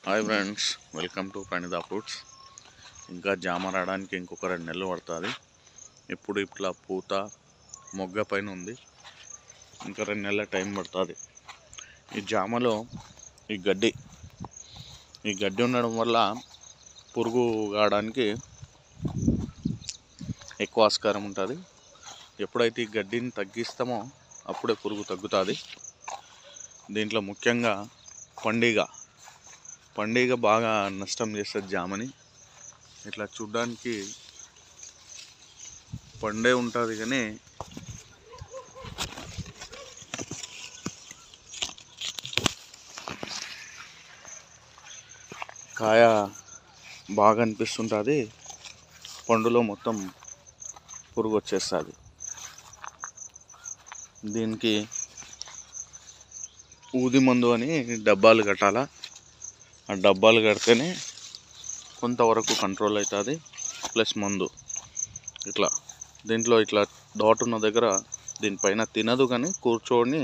Hi friends, welcome to Pranida fruits. ఇంకా జామ రావడానికి ఇంకొక 2 నెలలు పడుతుంది. ఇప్పుడు ఇట్లా పూత మొగ్గ పైన ఉంది. ఇంకా 2 నెలల టైం పడుతుంది. ఈ జామలో ఈ గడ్డి ఉండడం వల్ల పురుగు కావడానికి ఎక్కువ ఆస్కారం ఉంటుంది. ఎప్పుడైతే ఈ గడ్డిని తగ్గిస్తామో అప్పుడే పురుగు తగ్గుతుంది. దీంట్లో ముఖ్యంగా పండుగ బాగా నష్టం చేస్తుంది జామని. ఇట్లా చూడ్డానికి పండే ఉంటుంది కానీ కాయ బాగా అనిపిస్తుంటుంది. పండులో మొత్తం పురుగు వచ్చేస్తుంది. దీనికి ఊది మందు అని డబ్బాలు కట్టాలా. ఆ డబ్బాలు కడితేనే కొంతవరకు కంట్రోల్ అవుతుంది. ప్లస్ మందు దీంట్లో ఇట్లా డాట్ ఉన్న దగ్గర దీనిపైన తినదు కానీ కూర్చొని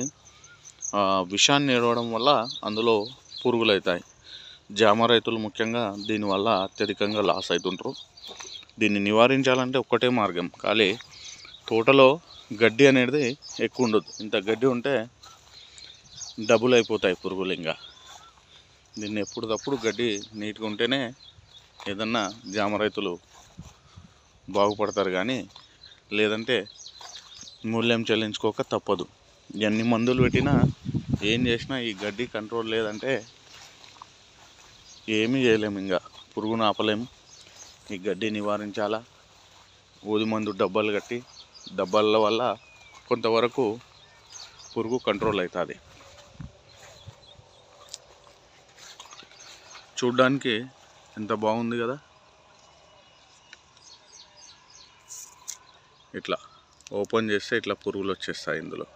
విషాన్ని ఏడవడం వల్ల అందులో పురుగులు అవుతాయి. జామ రైతులు ముఖ్యంగా దీనివల్ల అత్యధికంగా లాస్ అవుతుంటారు. దీన్ని నివారించాలంటే ఒక్కటే మార్గం, ఖాళీ తోటలో గడ్డి అనేది ఎక్కువ ఉండదు. ఇంత గడ్డి ఉంటే డబుల్ అయిపోతాయి పురుగులు. ఇంకా దీన్ని ఎప్పటికప్పుడు గడ్డి నీట్గా ఉంటేనే ఏదన్నా జామ రైతులు బాగుపడతారు. కానీ లేదంటే మూల్యం చెల్లించుకోక తప్పదు. ఎన్ని మందులు పెట్టినా ఏం చేసినా ఈ గడ్డి కంట్రోల్ లేదంటే ఏమీ చేయలేము. ఇంకా పురుగును ఆపలేము. ఈ గడ్డి నివారించాలా. ఊది మందు డబ్బాలు కట్టి డబ్బాల వల్ల కొంతవరకు పురుగు కంట్రోల్ అవుతుంది. చూడ్డానికి ఎంత బాగుంది కదా. ఇట్లా ఓపెన్ చేస్తే ఇట్లా పురుగులు వచ్చేస్తాయి ఇందులో.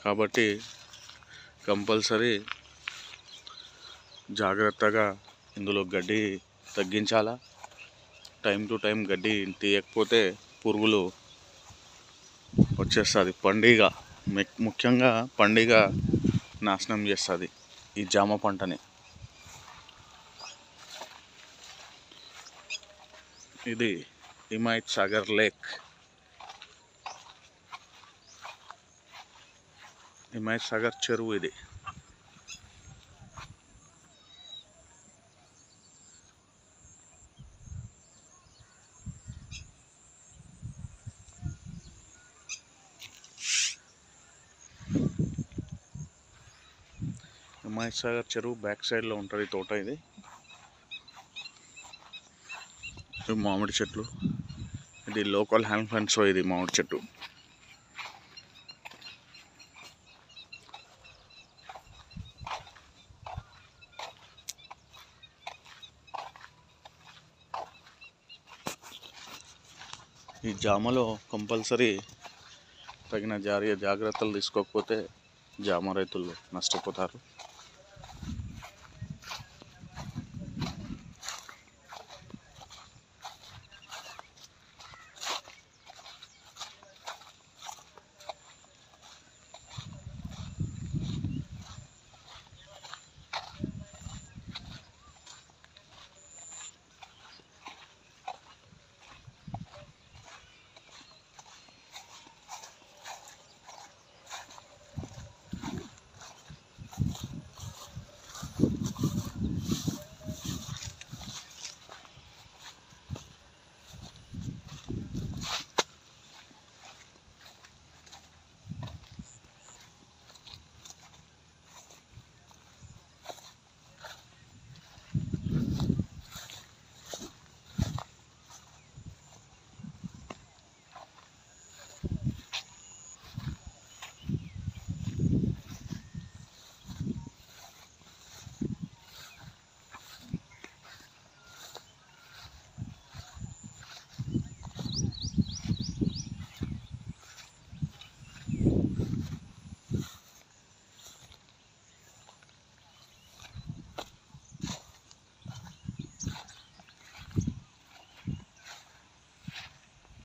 కాబట్టి కంపల్సరీ జాగ్రత్తగా ఇందులో గడ్డి తగ్గించాలా. టైం టు టైం గడ్డి తీయకపోతే పురుగులు వచ్చేస్తుంది. ముఖ్యంగా పండుగ నాశనం చేస్తుంది ఈ జామ పంటని. ఇది హిమాయత్ సాగర్ లేక్. హిమాయత్ సాగర్ చెరువు ఇది. హిమాయత్ సాగర్ చెరువు బ్యాక్ సైడ్లో ఉంటుంది తోట. ఇది మామిడి చెట్లు. ఇది లోకల్ హ్యాండ్ ఫెన్స్. ఇది మామిడి చెట్టు. ఈ జామలో కంపల్సరీ తగిన జాగ్రత్తలు తీసుకోకపోతే జామ రైతులు నష్టపోతారు.